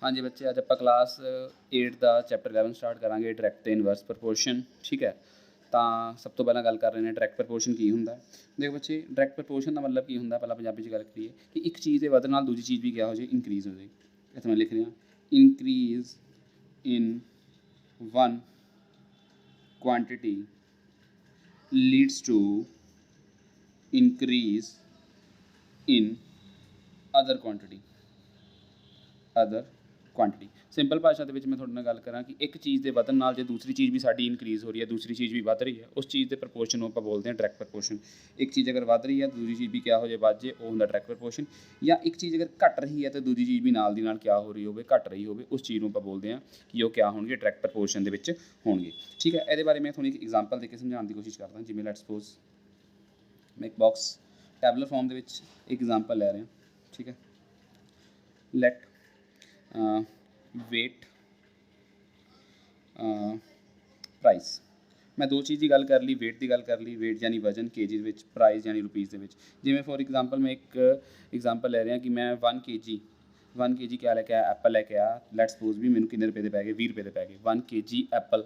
हाँ जी बच्चे, अज आप क्लास 8 का चैप्टर 11 स्टार्ट करांगे डायरैक्ट ते इनवर्स प्रपोर्शन। ठीक है, तो सब तो पहला गल कर रहे हैं डायरैक्ट प्रपोर्शन की हुंदा। देखो बच्चे, डायरैक्ट प्रपोर्शन का मतलब की हुंदा, पहला पंजाबी च गल करिए कि एक चीज़ के वधन नाल दूजी चीज़ भी क्या हो जाए, इंक्रीज़ हो जाए। इत्थे मैं लिख रहा increase in one quantity leads to increase in other quantity. Simple भाषा के मैं थोड़े नाल गल करा कि एक चीज़ के वधन नाल जे दूसरी चीज़ भी साडी इंक्रीज़ हो रही है, दूसरी चीज़ भी वध रही है, उस चीज़ के प्रपोर्शन को आपां बोलते हैं डायरैक्ट प्रपोर्शन। एक चीज़ अगर वध रही है, दूसरी चीज़ भी क्या हो जाए, वध जाए, वो हुंदा डायरैक्ट प्रपोर्शन। या एक चीज़ अगर घट रही है तो दूसरी चीज़ भी नाल दी नाल क्या हो रही होवे, घट रही होवे, उस चीज़ को आपां बोलते हैं कि वो क्या होणगे, डायरैक्ट प्रपोर्शन दे विच होणगे। ठीक है, ये बारे मैं थोड़ी एक एग्जाम्पल देके समझाने की कोशिश करदा। जिवें लेट्स सपोज मैं एक बॉक्स टैबलर फॉर्म दे विच एक एग्जाम्पल लै रहा। ठीक है, लेट वेट प्राइस। मैं दो चीज़ की गल कर ली, वेट की गल कर ली, वेट यानी वजन केजीज़ विच, प्राइस यानी रुपीज़ दे विच। जिवें फॉर एग्जाम्पल मैं एक एग्जाम्पल लै रहा कि मैं 1 kg क्या लैके आया, एप्पल लैके आया। लेट्स सपोज भी मैनू किन्ने रुपए दे पै गए, 20 रुपए दे पै गए। 1 kg एप्पल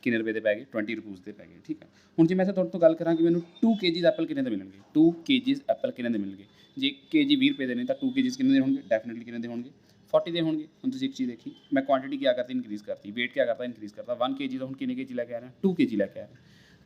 किन्ने रुपए दे पै गए, 20 रुपीज़ दे पै गए। ठीक है, हुण जे मैं तुहाडे तो गल करा कि मैनू 2 kg एप्पल किन्ने दे मिलणगे, 2 kg एप्पल किन्ने दे मिलणगे। जे kg 20 रुपए दे ने तो 2 kg किन्ने दे होणगे, डेफिनेटली किन्ने दे होणगे, 40 दे होणगे। हुण तुसीं एक चीज़ देखी, मैं क्वांटिटी क्या करती, इंक्रीज़ करती, वेट क्या करता, इंक्रीज़ करता। 1 kg तो हुण किन्ने kg लैके आ रहा, 2 kg लैके आ रहा।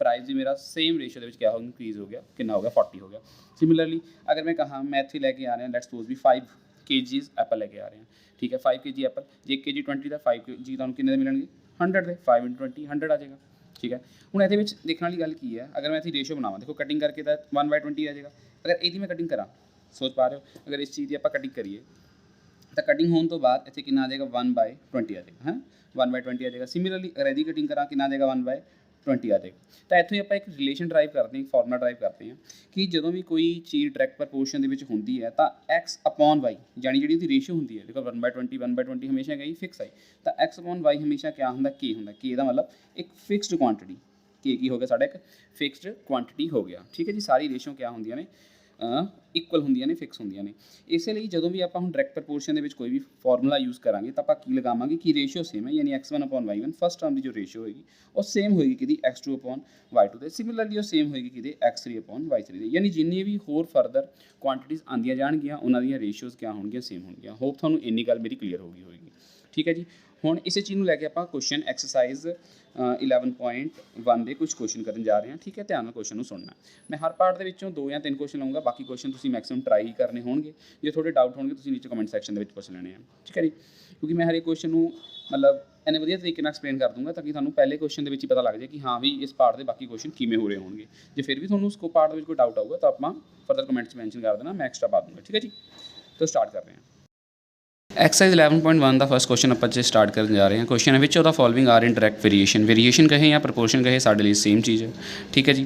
प्राइस भी मेरा सेम रेशो के क्या हो, इंक्रीज़ हो गया, कितना हो गया, 40 हो गया। सिमिलरली अगर मैं कहा मैं इत्थे लैके आ रहा, लेट्स सपोज भी 5 kg एप्पल लैके आ रहे हैं। ठीक है, 5 kg एप्पल, जे 1 kg 20 का 5 kg तुहानूं किन्ने दे मिलणगे, 100 दे। 5 × 20 100 आ जाएगा। ठीक है, हुण इहदे विच देखण वाली गल की है, अगर मैं इत्थे रेशो बनावां, देखो कटिंग करके तो 1/20 आ जाएगा। अगर इहदी मैं कटिंग करा, सोच पा रहे हो, अगर इस चीज़ की आपां कटिंग करिए तो कटिंग होने तो बाद इत्थे कितना आ जाएगा, 1/20 आ जाएगा। हाँ, 1/20 आ जाएगा। सिमिलरली अगर यदि कटिंग करा कितना आ जाएगा, 1/20 आ जाएगा। तो इत्थों आप एक रिलेशन ड्राइव करते हैं, एक फॉर्मूला ड्राइव करते हैं कि जो भी कोई चीज़ डायरैक्ट प्रपोर्शन के होंगी है तो x/y यानी जी उसकी रेशियो होंगी है, देखो 1/20 हमेशा गई फिक्स आई, तो x/y हमेशा क्या होंगे, के होंगे। के का मतलब एक फिक्सड क्वांटिटी, के की हो गया साढ़ा एक फिक्सड क्वांटिटी हो गया। ठीक है जी, सारी रेशियो क्या होंगे ने, इक्वल होंगे ने, फिक्स होंगे ने। इसलिए जो भी आप डायरैक्ट प्रपोर्शन के कोई भी फॉर्मूला यूज़ करांगे तो आप की लगावांगे कि रेशियो सेम है, यानी x1/y1 फर्स्ट टर्म की जो रेशियो होगी वो सेम होगी कि x2/y2 दे। सिमिलरली वो सेम होगी कि x3/y3 दे। यानी जिन्नी भी होर फर्दर क्वांटिटीज़ आंदियां जाणगियां उन्हां दीयां रेशियोज़ क्या होणगियां, सेम होणगियां। होप तुहानूं इन्नी गल मेरी क्लीयर हो गई होगी। ठीक है जी, हुण इस चीज़ को लैके आप क्वेश्चन एक्सरसाइज 11.1 के कुछ क्वेश्चन करन जा रहे हैं। ठीक है, ध्यान नाल क्वेश्चन सुनना। मैं हर पार्ट के विचों 2 या 3 क्वेश्चन लूँगा, बाकी क्वेश्चन तुसीं मैक्सिमम ट्राई करने होणगे। जो थोड़े डाउट होणगे तुसीं नीचे कमेंट सैक्शन के पुछ लैणे आ। ठीक है जी, क्योंकि मैं हर एक क्वेश्चन को मतलब इन्ने वधिया तरीके नाल एक्सप्लेन कर दूँगा ताकि तुहानूं पहले क्वेश्चन के ही पता लग जाए कि हाँ भी इस पार्ट के बाकी क्वेश्चन किवें हो रहे होणगे। जे फिर भी तुहानूं उस पार्ट में कोई डाउट आऊगा तो आपां फर्दर कमेंट्स मैंशन कर देना, मैं एक्स्ट्रा पा दूँगा। ठीक है जी, तो स्टार्ट कर रहे हैं। एक्सरसाइज 11.1 का फर्स्ट क्वेश्चन आप स्टार्ट कर जा रहे हैं। क्वेश्चन है which of the following are in direct variation कहे या प्रपोर्शन कहे, साढ़े लिए सेम चीज़ है। ठीक है जी,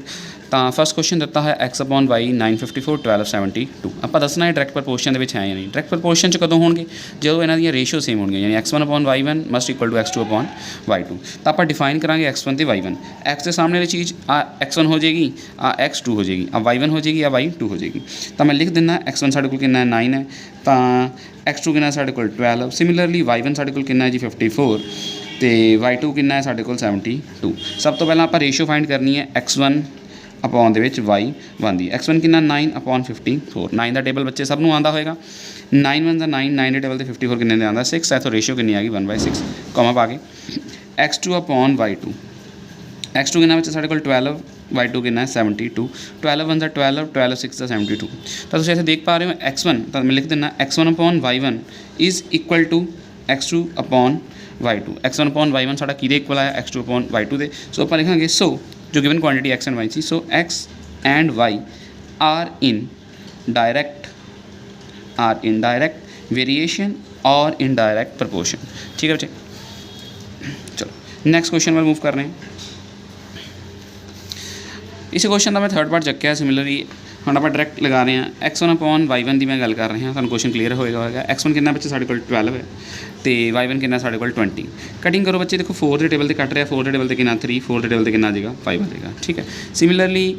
तो फर्स्ट क्वेश्चन दिता है x/y 954 1272। आप दसना है डायरैक्ट प्रपोर्शन के है या नहीं। डायरैक्ट प्रपोर्शन कदों होंगे, जो इन्हों दी रेशियो सेम होंगे, यानी x1/y1 must equal to x2/y2। तो आप डिफाइन करा x1 तो y1, x के सामने वाली चीज़ आ x1 हो जाएगी, आ x2 हो जाएगी, आ y1 हो जाएगी, आ y2 हो जाएगी। तो मैं लिख देना x1 साढ़े कोल कितना 9 है, तो x2 कितना साढ़े कोल 12। सिमिलरली y1 साढ़े कोल कितना है जी 54, तो y2 कितना है साढ़े कोल 72। सब तो पहला आप रेशियो फाइंड करनी है x1 अपॉन दे विच y1 दी। x1 कितना 9/54, 9 का टेबल बच्चे सब नूं आंदा होएगा। 9 1 9, 9 के टेबल से 54 किन्ने दे आंदा 6 है, तो रेशियो कितनी आ गई 1/6, कॉमा पा के x2/y2। x2 कितना बच्चे साढ़े कोल 12, y2 कितना है 72, 12 1 12, 12 6 72। तो तुसीं इत्थे देख पा रहे हो x1, तो मैं लिख देना x1/y1 is equal to x2/y2। x1/y1 साढ़ा किहदे इक्वल आया, x2/y2 दे। सो आप लिखांगे सो जो given quantity x and y सी, so x and y are in direct variation और इन डायरैक्ट प्रपोर्शन। ठीक है बच्चे, चलो नेक्स्ट क्वेश्चन पर मूव कर रहे हैं। इस क्वेश्चन का मैं थर्ड पार्ट चक्या। सिमिलरली हम आप डायरैक्ट लगा रहे हैं x1/y1 की मैं गल कर रहे हैं, सानूं क्वेश्चन क्लीयर होएगा। x1 कितना बच्चे साढ़े कोल 12 है, तो y1 कितना साढ़े कोल 20। कटिंग करो बच्चे, देखो 4 के टेबल से कट रहा, 4 के टेबल से कितना 3, 4 के टेबल से कितना आ जाएगा 5 आ जाएगा। ठीक है, similarly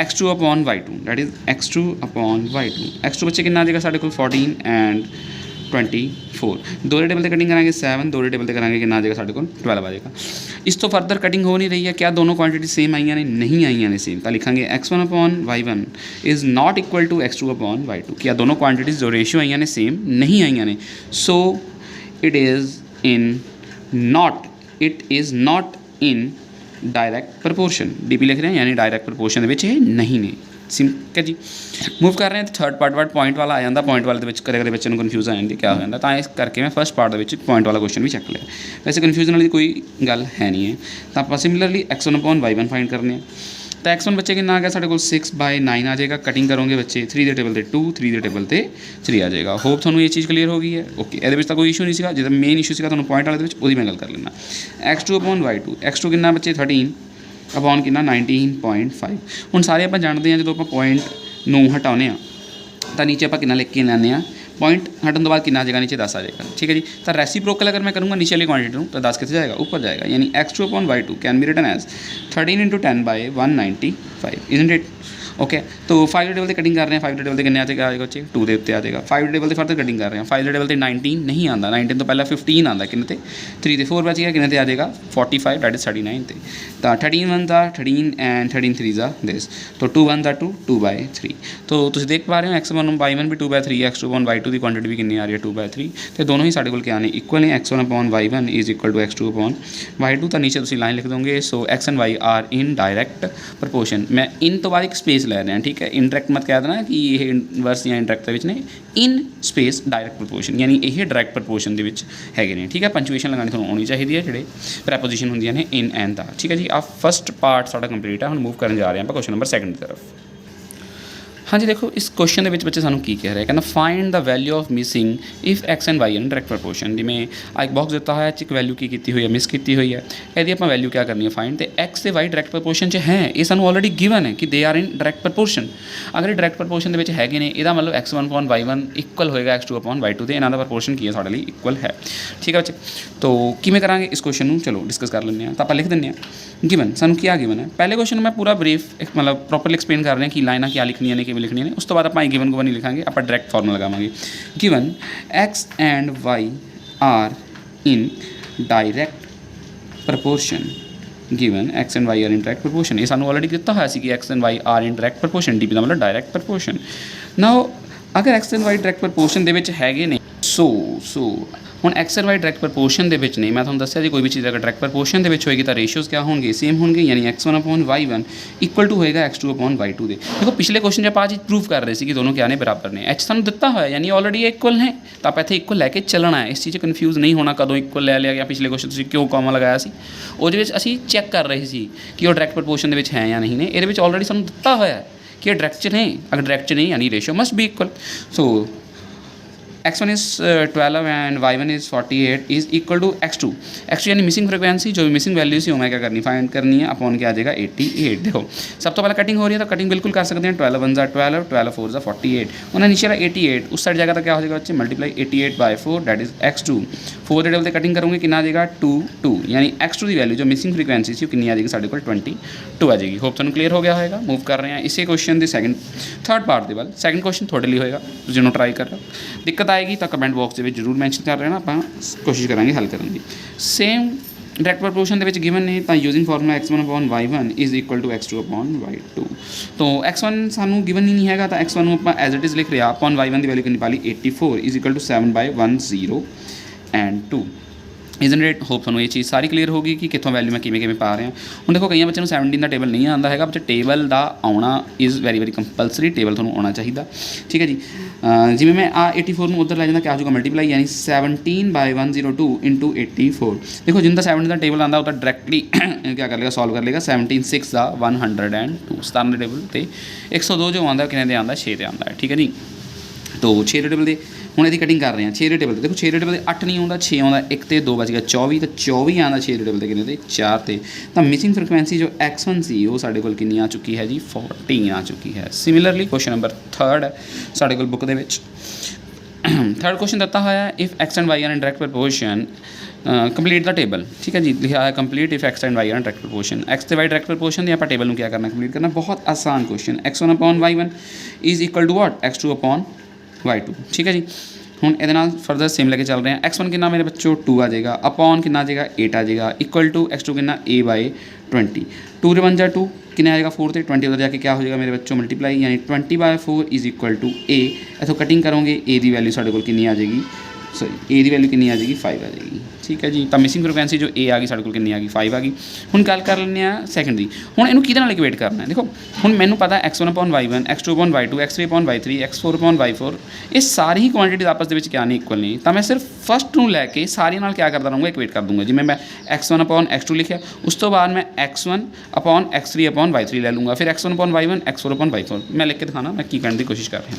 x2/y2 that is x2/y2, x2 बच्चे कितना आ जाएगा साढ़े कोल 14 एंड 24 दो टेबल से कटिंग करांगे 7 दो टेबल से करांगे कितना आ जाएगा साढ़े को 12 आ जाएगा। इस तो फर्दर कटिंग हो नहीं रही है, क्या दोनों क्वांटिटी सेम आई ने? नहीं आई ने सेम, तो लिखांगे x1 upon y1 is not equal to x2 upon y2। क्या दोनों क्वांटिटीज़ जो रेशियो आई ने सेम नहीं आई ने, so it is not in direct proportion. DP लिख रहे हैं यानी डायरैक्ट प्रपोर्शन के नहीं ने। ठीक है जी, मूव कर रहे हैं। थर्ड पार्ट पॉइंट वाला आ जाता, पॉइंट वाले कदे कदे बच्चे कन्फ्यूज़ आ जाती क्या हो जाता, तो इस करके मैं फर्स्ट पार्ट के पॉइंट वाला क्वेश्चन भी चक लिया। वैसे कन्फ्यूजन वाली कोई गल है नहीं है। तो आप similarly x1 upon y1 find करने हैं। तो x1 बच्चे कितना आ गया साढ़े को 6/9 आ जाएगा। कटिंग करोगे बच्चे 3 के टेबल से 2 3 के टेबल से 3 आ जाएगा। होप थोड़ा ये चीज़ क्लीयर हो गई है। ओके, ये तो कोई इशू नहीं सीगा, जो मेन इशू सीगा पॉइंट वाले वो मैं गल कर लेना। x2 अपॉन y2, x2 कितना बच्चे 13 अपॉन कितना 19.5। हुण सारे आप जानते हैं जो आप पॉइंट नूं हटाने तो नीचे आप कितना लिख के लाने पॉइंट हटन तो बाद कितना आ जाएगा नीचे 10 आ जाएगा। ठीक है जी, तो रेसिप्रोकल अगर मैं करूँगा नीचे वाली क्वांटिटी तो 10 कितने जाएगा ऊपर जाएगा, यानी x2 upon y2 can be written as 13 × 10/195 isn't it. Okay, तो 5 टेबल से कटिंग कर रहे हैं। 5 टेबल से कितने आ जाएगा बच्चे 2 के उत्ते आ जाएगा। 5 टेबल से फर्दर कटिंग कर रहे हैं। 5 टेबल से 19 नहीं आता, 19 तो पहला 15 आता कितने 3 से 4 बच गया कितने आ जाएगा 45 डेट इज 39 थे। तो 13 1 था 13 एंड 13 3 जा दिस, तो 2 1 था 2 2/3। तो तुम देख पा रहे हो x1 y1 भी 2/3 x2 अपॉन y2 की क्वांटिटी भी कितनी आ रही है 2/3। तो दोनों ही साढ़े को क्या ने इक्वल है। x1 upon y1 is equal to x2 upon y2। तो नीचे तुम लाइन लिख दोगे, so x and y are in direct proportion. मैं इन तो बाद एक स्पेस ले रहे हैं, ठीक है, इंटरैक्ट मत कह देना कि ये इनवर्स या इंटरैक्ट ने इन स्पेस डायरैक्ट प्रपोर्शन, यानी ये डायरैक्ट प्रपोर्शन के है ने। ठीक है, पंचुएशन लगानी थोड़ी आनी चाहिए है, जो प्रैपोजिशन होंगे ने इन एंड दा। ठीक है जी, आप फर्स्ट पार्ट साडा कंप्लीट है। हम मूव करने जा रहे हैं क्वेश्चन नंबर 2 की तरफ। हाँ जी, देखो इस क्वेश्चन के बच्चे सानू की कह रहे हैं, कहना find the value of missing if x and y in direct proportion. जिमें आ एक बॉक्स दिता है एक वैल्यू की हुई है मिस की हुई है, यदि आप वैल्यू क्या करनी है फाइंड। तो x से y डायरैक्ट प्रपोर्शन च है, ये सानू ऑलरेडी गिवन है कि they are in direct proportion. अगर डायरैक्ट प्रपोर्शन के है ने, यदा मतलब x1 अपॉन y1 इक्वल होएगा x2 अपॉन y2 से। इन्हों का प्रपोर्शन की है साढ़े लिए इक्वल है। ठीक है बच्चे, तो किमें करांगे इस क्वेश्चन में, चलो डिस्कस कर लें। तो आप लिख दें गिवन सानू क्या गिवन है। पहले क्वेश्चन में पूरा ब्रीफ मतलब प्रॉपरली एक्सप्लेन कर रहे हैं कि लाइना क्या लिखनी है किमें लिखनी है। उस तो बाद आप गिवन को नहीं लिखांगे, आप direct formula लगावांगे। Given x and y are in direct proportion. Given x and y are in direct proportion, ये सानू ऑलरेडी दिता है कि x and y are in direct proportion. DP का मतलब डायरैक्ट प्रपोर्शन। नाउ अगर x and y direct proportion दे विच हैगे ने, सो हुण x and y direct proportion दे विच नहीं, मैं तुहानूं दस्सिया जी कोई भी चीज़ अगर डायरैक्ट प्रपोर्शन दे विच होएगी तो रेशियोज़ क्या होंगे सेम होंगे, यानी x1 upon y1 equal to होएगा x2 अपॉन y2 दे। देखो पिछले क्वेश्चन जब आज प्रूव कर रहे थे कि दोनों क्या ने बराबर ने, h सानूं दिता हुआ है यानी ऑलरेडी इक्वल है, तो आप इत्थे इक्वल लैके चलना है। इस चीज़ कन्फ्यूज़ नहीं होना कदों इक्वल ले लिया गया। पिछले क्वेश्चन तुसीं क्यों कॉमा लगाया सी, ਉਹਦੇ ਵਿੱਚ ਅਸੀਂ चैक कर रहे थे कि वो डायरैक्ट प्रपोर्शन ਦੇ ਵਿੱਚ है या नहीं ने। ये ऑलरेडी सानूं दिता हुआ है कि डायरैक्ट च नहीं, अगर डायरैक्ट च नहीं यानी ratio must be equal. So x1 is 12 and y1 is 48 is equal to x2 यानी मिसिंग फ्रिक्वेंसी जो भी मिसिंग वैल्यू सी मैं क्या करनी फाइंड करनी है अपॉन क्या आ जाएगा 88। देखो सब तो पहले कटिंग हो रही है तो कटिंग बिल्कुल कर सकते हैं। 12 1 12 12 4 48 उन्हें नीचे 88 उस साइड जाएगा तो क्या हो जाएगा बच्चे मल्टीप्लाई 88/4 दैट इज x2। 4 के टेबल से कटिंग करूँगी कितना आ जाएगा 2 2 यानी x2 की वैल्यू जो मिसिंग फ्रिक्वेंसी सी कितनी आ जाएगी साढ़े को 22 आ जाएगी। होप तुहानूं क्लीयर हो गया होगा। मूव कर रहे हैं इसी क्वेश्चन के थर्ड पार्ट के बाद। सैकेंड क्वेश्चन थोड़े लिए होएगा जिन्होंने ट्राई कर रहा दिक्कत आएगी तो कमेंट बॉक्स में जरूर मैंशन कर रहे हैं, आप कोशिश करांगे हल करने की। सेम डायरैक्ट प्रपोर्शन के गिवन ने तो using formula x1 upon y1 is equal to x2 upon y2। तो x1 सानू गिवन ही नहीं है तो x1 आप एज इट इज़ लिख रहा अपॉन y1 की वैल्यू कितनी पा ली 84 इज इक्वल टू 7/10 एंड 2 इजन रेट। होप थोड़ा ये चीज़ सारी क्लीयर होगी कि कितों वैल्यू मैं किमें पा रहा हूँ। देखो कई बच्चों 17 का टेबल नहीं आता है, बच्चे टेबल का आना is very very compulsory, table थोड़ा आना चाहिए। ठीक है जी, जिमें मैं 84 में उधर लै जाता क्या हो जाएगा मल्टीप्लाई यानी 17/102 इंटू 84। देखो जिनका 17 का टेबल आता वो डायरैक्टली क्या कर लेगा सॉल्व कर लेगा। 17 6 का 102 17 टेबल तो 102 जो आता कितने आता 6 आता है। ठीक है जी, तो 6 टेबल के हूँ यदि कटिंग कर रहे हैं 6 टेबल देखो 6 टेबल 8 नहीं आता 6 आता 1 तो 2 बच गया 24 तो 24 आता 6 टेबल के कितने 4 थे। तो मिसिंग फ्रिक्वेंसी जो x1 सी वो साढ़े को कितनी आ चुकी है जी 14 आ चुकी है। सिमिलरली क्वेश्चन नंबर 3 है साढ़े को बुक के थर्ड क्वेश्चन दिता हुआ है if x and y are in direct proportion complete the table. ठीक है जी, लिखा है complete if x and y are in direct proportion. x तो y डायरैक्ट प्रपोर्शन आप टेबल में क्या करना कंप्लीट करना, बहुत आसान question. x1 upon y1 is equal to what x2 upon y2। ठीक है जी, ਹੁਣ ਇਹਦੇ ਨਾਲ ਫਰਦਰ ਸੇਮ ਲੈ ਕੇ ਚੱਲ ਰਹੇ ਹਾਂ। x1 ਕਿੰਨਾ ਮੇਰੇ ਬੱਚੋ 2 ਆ ਜਾਏਗਾ, ਅਪॉन ਕਿੰਨਾ ਆ ਜਾਏਗਾ 8 ਆ ਜਾਏਗਾ, ਇਕੁਅਲ ਟੂ x2 ਕਿੰਨਾ a बाई 20, 2 रे 1 जा 2 कितना आएगा 4 से 20 उधर जाके क्या हो जाएगा मेरे बच्चों मल्टीप्लाई, यानी 20/4 is equal to a। इतों cutting करोगे a की वैल्यू साढ़े को कितनी आ जाएगी, सॉरी a की वैल्यू कितनी आ जाएगी 5 आ जाएगी। ठीक है जी, तो मिसिंग फ्रीक्वेंसी जो a आ गई साढ़े को कितनी आ गई 5 आ गई। हुण गल कर लैंदे आ सैकेंड दी। हुण इहनूं किहदे नाल इक्वेट करना है, देखो हुण मैनूं पता x1/y1 x2/y2 x3/y3 x4/y4 ये सारी ही क्वांटिटीज आपस दे विच क्या नहीं इक्वल नहीं, तो मैं सिर्फ फस्ट नूं लैके सारियां नाल क्या करदा रहूँगा इक्वेट कर दूँगा। जिवें मैं x1/x2 लिखिया, उस तो बाद मैं x1/x3/y3 ले लूँगा, फिर x1/y1 x4/y4 मैं लिख के दिखाना मैं की करने की कोशिश कर रहा।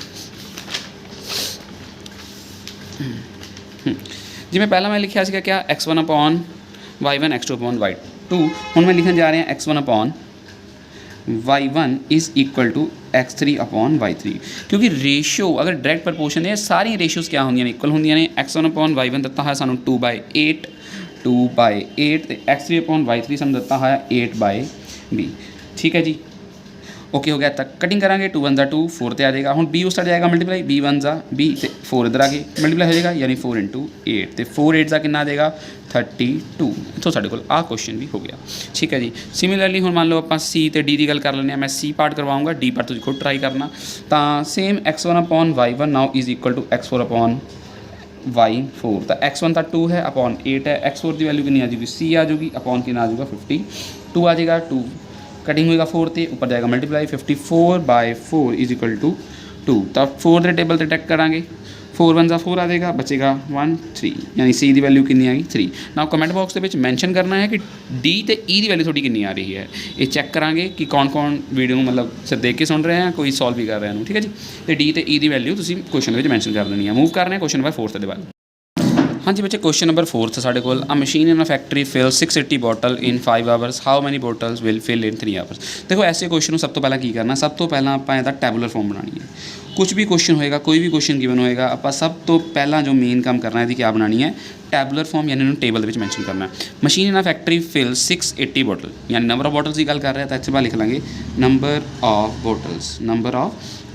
जिवें पहला मैं लिखिया सीगा क्या x1/y1 x2/y2, हुण मैं लिखण जा रहा x1/y1 is equal to x3/y3, क्योंकि रेशियो अगर डायरैक्ट प्रपोर्शन है सारी रेशियोज़ क्या होंदियां ने इक्वल होंदियां ने। x1/y1 दिता है सानूं 2/8 2/8 ते x3/y3 सानूं दिता है 8/b। ठीक है जी, ओके हो गया। तक कटिंग करांगे 2 1 2 4 ते आ जाएगा। हुण b उस साइड जाएगा मल्टीप्लाई, b 1 b ते 4 इधर आके मल्टीप्लाई हो जाएगा, यानी 4 × 8 ते 4 8 कितना आ जाएगा 32। इतों साढ़े कोल आ क्वेश्चन भी हो गया। ठीक है जी, सिमिलरली हुण मान लो आप सी ते डी की गल कर लें, मैं सी पार्ट करवाऊँगा, डी पार्ट तुसीं खुद ट्राई करना। तो same x1/y1 now is equal to x4/y4, तो x1 तो 2 है अपॉन 8 है, x4 की वैल्यू कितनी आ जाएगी c आ जाएगी, अपॉन कितना आ जाएगा 52 आ जाएगा। 2 कटिंग होएगा 4 ते ऊपर जाएगा मल्टीप्लाई, 54/4 इज इक्वल टू 2। तो 4 के टेबल से टैक करांगे, 4 1 4 आ जाएगा, बचेगा 1 3, यानी सी की वैल्यू कितनी आएगी 3। ना कमेंट बॉक्स के मैंशन करना है कि डी ते ई की वैल्यू थोड़ी कितनी आ रही है, ये चैक करांगे कि कौन कौन वीडियो मतलब सिर्फ देख के सुन रहे हैं, कोई सॉल्व भी कर रहे हैं। ठीक है जी, तो डी ते ई की वैल्यू तुसीं क्वेश्चन में मैंशन कर देनी है। मूव कर रहे हैं क्वेश्चन नंबर 4 के बाद। हाँ जी बच्चे, क्वेश्चन नंबर 4 साढ़े कोल अ machine in a factory fill 680 bottle in 5 hours, how many bottles will fill in 3 hours. देखो ऐसे क्वेश्चन को सब तो पहला की करना, सब तो पहला आप इसका टैबुलर फॉर्म बनानी है। कुछ भी क्वेश्चन होएगा, कोई भी क्वेश्चन गिवन होएगा, आप सब तो पहला जो मेन काम करना है क्या बनानी है, टैबुलर फॉर्म, यानी टेबल के मैंशन करना है। Machine in a factory fill 680 bottle, यानी नंबर ऑफ बॉटल्स की गल कर रहे हैं, तो इतने बाद लिख लेंगे number of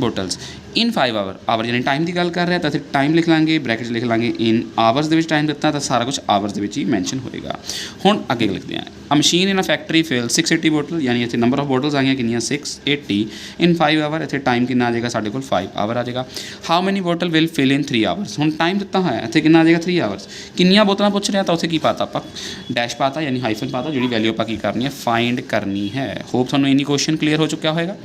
bottles in 5 hour यानी टाइम की गल कर रहे हैं, तो फिर टाइम लिख लेंगे, ब्रैकेट लिख लेंगे इन आवर्स के टाइम दिता, तो सारा कुछ आवर्स ही मैंशन होएगा। हुण अगे लिखते हैं a machine in a factory fill 680 bottle, यानी इतने नंबर ऑफ बॉटल्स आ गई कितनी 680 इन 5 आवर, इतने टाइम कितना आ जाएगा साढ़े को 5 आवर आ जाएगा। How many bottle will fill in 3 hours, हुण टाइम दिता है इतने कितना आ जाएगा 3 आवर्स। कितनियां बोतल पूछ रहे हैं, तो उत्थे की पाता आप डैश पाता, यानी हाइफन पाता, जी वैल्यू आप करनी है फाइंड करनी है। होप थोड़ा इन्नी क्वेश्चन क्लीयर हो चुका होगा।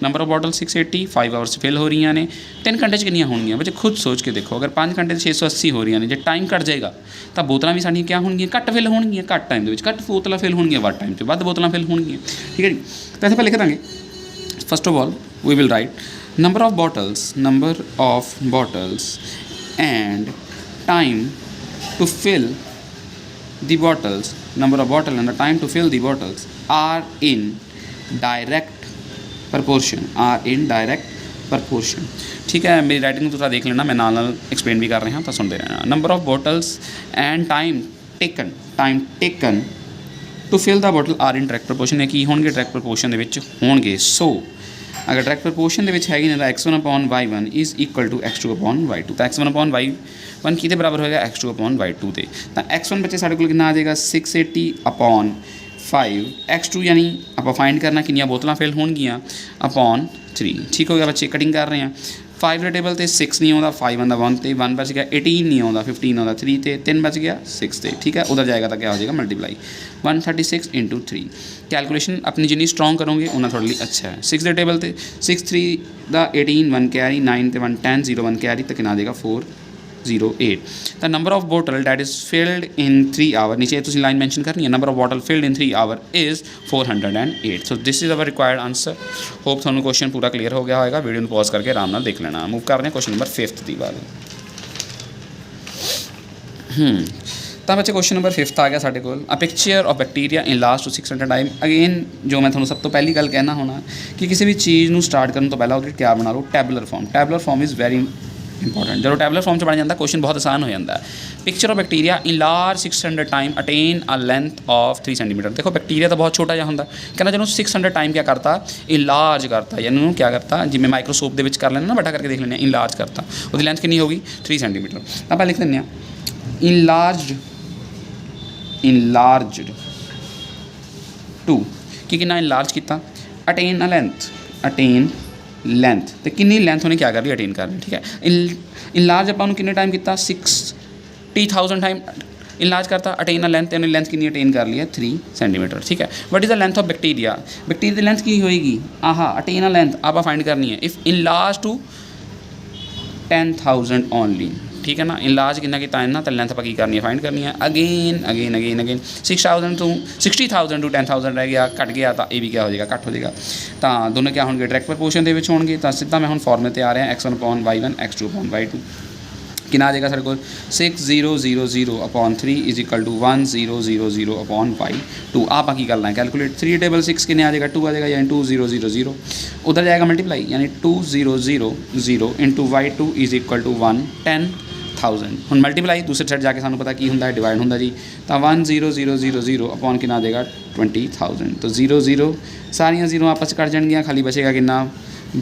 Number of bottle 680 5 hours fill हो रही ने, 3 घंटे कितनी होंगी बच्चे खुद सोच के देखो। अगर 5 घंटे 680 हो रही ने, जो टाइम घट जाएगा तो बोतल भी साड़ियाँ क्या होंगी घट फिल होंगी, घट टाइम के घट बोतल फिल होंगी, वध टाइम से वध बोतल फिल होंगी। ठीक है जी, तो इतने लिख देंगे first of all we will write number of bottles and time to fill the bottles, number of bottle and the time to fill the bottles are in direct proportion, ठीक है, मेरी राइटिंग तो थोड़ा देख लेना, मैं नाल एक्सप्लेन भी कर रहा तो सुनते रहना। Number of bottles and time taken to fill the bottle are in direct proportion, की होंगे डायरैक्ट प्रपोर्शन के होंगे। सो अगर डायरैक्ट प्रपोर्शन के हैगी ना, x1/y1 is equal to x2/y2, तो x1/y1 कि बराबर होएगा x2/y2 के। तो x1 बच्चे साढ़े को कितना आ जाएगा 680/5, x2 यानी आप फाइंड करना कि बोतल फिल होंगियाँ अपॉन 3। ठीक हो गया बच्चे, कटिंग कर रहे हैं 5 के टेबल से 6 नहीं आता, 5 आंदा 1 ते 1 बच गया, 18 नहीं आता, 15 आता 3 ते 3 बच गया 6 ते। ठीक है, उधर जाएगा तो क्या हो जाएगा मल्टीप्लाई 136 × 3। कैलकुलेशन अपनी जिनी स्ट्रॉन्ग करोगे उन्ना थोड़े लिए अच्छा है। 6 के टेबल से 6 3 18 1 कैरी 9 ते 1 10 0 1 कैरी, तो कितना आ जाएगा 408। The number of bottle that is filled in 3 hour, नीचे तुम लाइन मैंशन करनी है, number of bottle filled in 3 hour is 408। So this is our required answer. होप थोड़ा क्वेश्चन पूरा क्लीयर हो गया होगा। वीडियो में पॉज करके आराम नाल देख लेना। मूव कर रहे हैं क्वेश्चन नंबर 5 की बात। तो बच्चे क्वेश्चन नंबर 5 आ गया साढ़े को। A picture of bacteria enlarged to 600 time. Again जो मैं थोड़ा सब तो पहली गल कहना होना कि किसी भी चीज़ को स्टार्ट करने तो पहला क्या बना लो tabular form. Tabular form is very important ਜਦੋਂ ਟੈਬਲਰ ਫਾਰਮ 'ਚ ਬਣ ਜਾਂਦਾ ਕੁਐਸਚਨ ਬਹੁਤ ਆਸਾਨ ਹੋ ਜਾਂਦਾ। Picture of bacteria enlarged 600 time attain a length of 3 centimetre. ਦੇਖੋ ਬੈਕਟੀਰੀਆ ਤਾਂ ਬਹੁਤ ਛੋਟਾ ਜਿਹਾ ਹੁੰਦਾ, ਕਹਿੰਦਾ ਜਦੋਂ 600 ਟਾਈਮ ਕਿਆ ਕਰਤਾ, ਇਨਲਾਰਜ ਕਰਤਾ, ਯਾਨੀ ਉਹਨੂੰ ਕਿਆ ਕਰਤਾ, ਜਿਵੇਂ ਮਾਈਕਰੋਸਕੋਪ ਦੇ ਵਿੱਚ ਕਰ ਲੈਂਦੇ ਨਾ, ਵੱਡਾ ਕਰਕੇ ਦੇਖ ਲੈਂਦੇ ਹਾਂ, ਇਨਲਾਰਜ ਕਰਤਾ। ਉਹਦੀ ਲੈਂਥ ਕਿੰਨੀ ਹੋਗੀ 3 ਸੈਂਟੀਮੀਟਰ। ਆਪਾਂ ਲਿਖ ਦਿੰਦੇ ਹਾਂ ਇਨਲਾਰਜਡ ਟੂ ਕਿ ਕਿੰਨਾ ਇਨਲਾਰਜ ਕੀਤਾ, ਅਟੇਨ ਅ ਲੈਂਥ ਤੇ ਕਿੰਨੀ ਲੈਂਥ ਉਹਨੇ ਕਿਆ ਕਰ ਲਈ, ਅਟੇਨ ਕਰ ਲਈ। ਠੀਕ ਹੈ, ਇਨਲਾਰਜ ਆਪਾਂ ਨੂੰ ਕਿੰਨੇ ਟਾਈਮ ਕੀਤਾ 60,000 ਟਾਈਮ ਇਨਲਾਰਜ ਕਰਤਾ, ਅਟੇਨ ਅ ਲੈਂਥ, ਤੇ ਉਹਨੇ ਲੈਂਥ ਕਿੰਨੀ ਅਟੇਨ ਕਰ ਲਈ ਹੈ 3 ਸੈਂਟੀਮੀਟਰ। ਠੀਕ ਹੈ, what is the length of bacteria, bacteria the length ਕੀ ਹੋਏਗੀ, ਅਟੇਨ ਅ ਲੈਂਥ ਆਪਾਂ ਫਾਈਂਡ ਕਰਨੀ ਹੈ ਇਫ ਇਨਲਾਰਜ ਟੂ 10,000 ਓਨਲੀ। ठीक है ना, इनलार्ज कितना किया इन्ना, तो लेंथ आप की करनी है, फाइंड करनी है। अगेन 60,000 टू 10,000 रह गया, घट गया, तो ये भी क्या हो जाएगा, घट हो जाएगा। तो दोनों क्या होंगे, डायरैक्ट प्रपोर्शन के होंगे। तो सीधा मैं हम फॉर्मूले ते आ रहा है x1/y1 x2/y2 कितना आ जाएगा सारे को 6000/3 इज इक्वल टू 1000/y2। आप की करना है कैलकुलेट, 3 टेबल 6 कितने आ जाएगा, 2 आ जाएगा, यानी 2000 उधर जाएगा मल्टीप्लाई, यानी 2000 into y2 is equal to 10,000। हम मल्टीप्लाई दूसरे साइड जाके सानू पता की होंगे, डिवाइड होंगे जी। तो 10,000 अपॉन कितना देगा 20,000। तो 0 सारिया 0 आपस कट जाएगियाँ, खाली बचेगा कितना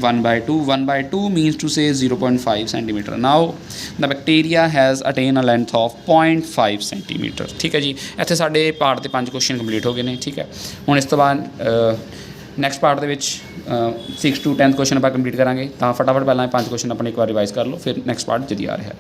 1/2 means to say 0.5 centimeter। now the bacteria has attained a length of 0.5 centimeter। ठीक है जी, ਇੱਥੇ ਸਾਡੇ ਪਾਰਟ ਦੇ 5 ਕੁਐਸਚਨ ਕੰਪਲੀਟ ਹੋ ਗਏ ਨੇ। ਠੀਕ ਹੈ, ਹੁਣ ਇਸ ਤੋਂ ਬਾਅਦ ਨੈਕਸਟ ਪਾਰਟ ਦੇ ਵਿੱਚ 6 to 10 ਕੁਐਸਚਨ ਆਪਾਂ ਕੰਪਲੀਟ ਕਰਾਂਗੇ। ਤਾਂ ਫਟਾਫਟ ਪਹਿਲਾਂ 5 ਕੁਐਸਚਨ ਆਪਣੇ ਇੱਕ ਵਾਰ ਰਿਵਾਈਜ਼ ਕਰ ਲਓ, ਫਿਰ ਨੈਕਸਟ ਪਾਰਟ ਜਦੀ ਆ ਰਿਹਾ ਹੈ।